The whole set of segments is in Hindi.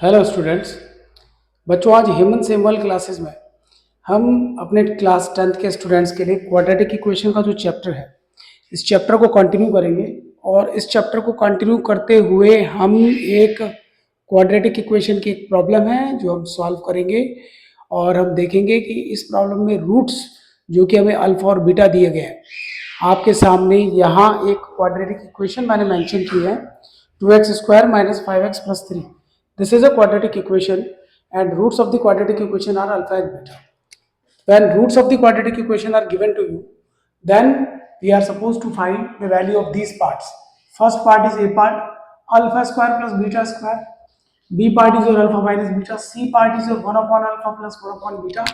Hello students. बच्चों, आज हेमंत सेमवाल क्लासेस में हम अपने क्लास 10th के स्टूडेंट्स के लिए क्वाड्रेटिक इक्वेशन का जो चैप्टर है, इस चैप्टर को कंटिन्यू करेंगे। और इस चैप्टर को कंटिन्यू करते हुए हम एक क्वाड्रेटिक इक्वेशन की एक प्रॉब्लम है जो हम सॉल्व करेंगे। और हम देखेंगे कि इस प्रॉब्लम में रूट्स जो कि हमें अल्फा और बीटा दिए गए हैं, आपके सामने यहाँ एक क्वाड्रेटिक इक्वेशन मैंने मेंशन की है, 2x² - 5x + 3। This is a quadratic equation and roots of the quadratic equation are alpha and beta. When roots of the quadratic equation are given to you, then we are supposed to find the value of these parts. First part is A part, alpha square plus beta square. B part is your alpha minus beta. C part is your 1 upon alpha plus 1 upon beta.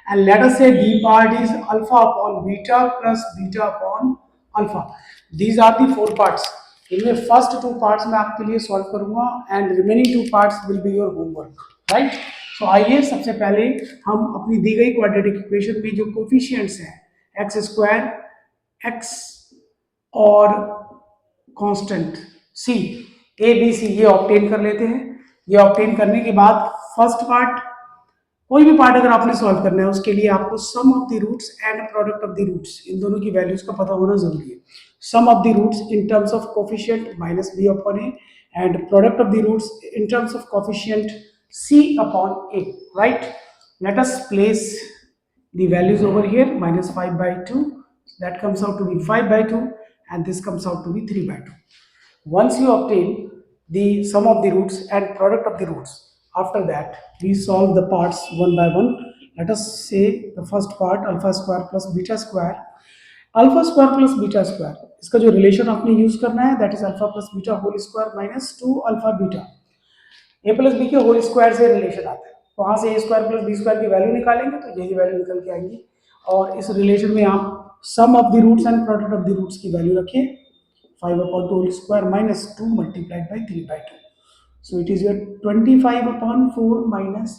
And let us say D part is alpha upon beta plus beta upon alpha. These are the 4 parts. इनमें फर्स्ट 2 पार्ट्स मैं आपके लिए सॉल्व करूंगा and remaining 2 parts will be your homework, right. So आइए सबसे पहले हम अपनी दी गई क्वाड्रेटिक इक्वेशन में जो कोफिशिएंट्स हैं x² x और constant c a b c ये ऑब्टेन कर लेते हैं। ये ऑब्टेन करने के बाद फर्स्ट पार्ट, कोई भी पार्ट अगर आपने सॉल्व करना है उसके लिए आपको sum of the roots and product of the roots, इन दोनों की वैल्यूज का पता होना जरूरी है। Sum of the roots in terms of coefficient -b upon a and product of the roots in terms of coefficient c upon a, right? Let us place the values over here, -5/2, that comes out to be 5/2 and this comes out to be 3/2. Once you obtain the sum of the roots and product of the roots, after that we solve the parts one by one. Let us say the first part, alpha square plus beta square. Alpha square plus beta square, इसका जो रिलेशन आपने यूज करना है that is alpha plus beta whole square minus 2 alpha beta. A plus B के होल स्क्वायर से रिलेशन आता है, वहां से A square plus B square की वैल्यू निकालेंगे तो यही वैल्यू निकल के आएंगी। और इस रिलेशन में आप sum of the roots and product of the roots की वैल्यू रखिए, 5/2 whole square minus 2 multiplied by 3/2। So it is your 25/4 minus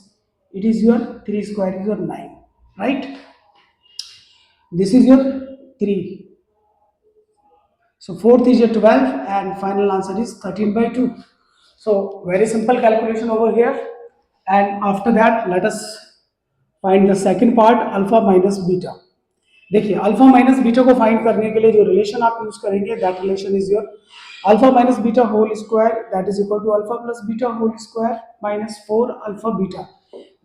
it is your 3 square is your 9, right? This is your 3. So fourth is your 12 and final answer is 13/2. So very simple calculation over here. And after that let us find the second part, alpha minus beta. देखिए अल्फा माइनस बीटा को फाइंड करने के लिए जो रिलेशन आप यूज करेंगे that relation is your alpha minus beta whole square that is equal to alpha plus beta whole square minus 4 alpha beta.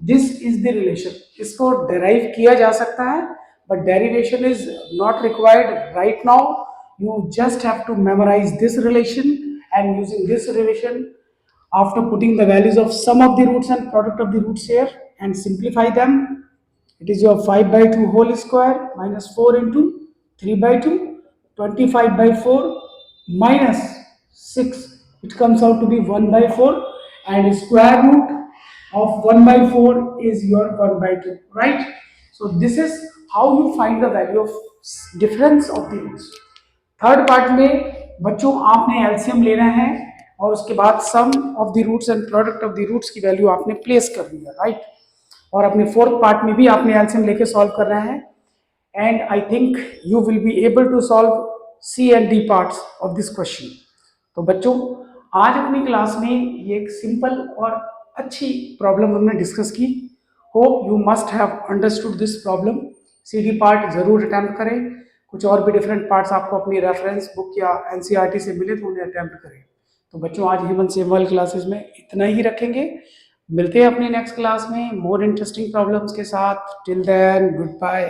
This is the relation. इसको डेराइव किया जा सकता है but derivation is not required right now. You just have to memorise this relation and using this relation after putting the values of sum of the roots and product of the roots here and simplify them, it is your 5/2 whole square minus 4 into 3/2, 25/4 minus 6, it comes out to be 1/4 and square root of 1/4 is your 1/2, right? So this is how you find the value of difference of the roots. Third part में बच्चों आपने एलसीएम लेना है और उसके बाद sum of the roots and product of the roots की वैल्यू आपने प्लेस करनी है, राइट? और अपने फोर्थ पार्ट में भी आपने एलसीएम लेके सॉल्व करना है and I think you will be able to solve C and D parts of this question. तो बच्चों आज अपनी क्लास में ये एक सिंपल और अच्छी प्रॉब्लम हमने डिस्कस की। Hope you must have understood this problem. C D part जरूर अटैम्प्ट करें, कुछ और भी डिफरेंट पार्ट्स आपको अपनी रेफरेंस बुक या एनसीईआरटी से मिले तो उन्हें अटैम्प्ट करें। तो बच्चों आज हेमंत सेमवाल क्लासेस में इतना ही रखेंगे। मिलते हैं अपनी नेक्स्ट क्लास में मोर इंटरेस्टिंग प्रॉब्लम्स के साथ। Till then good bye.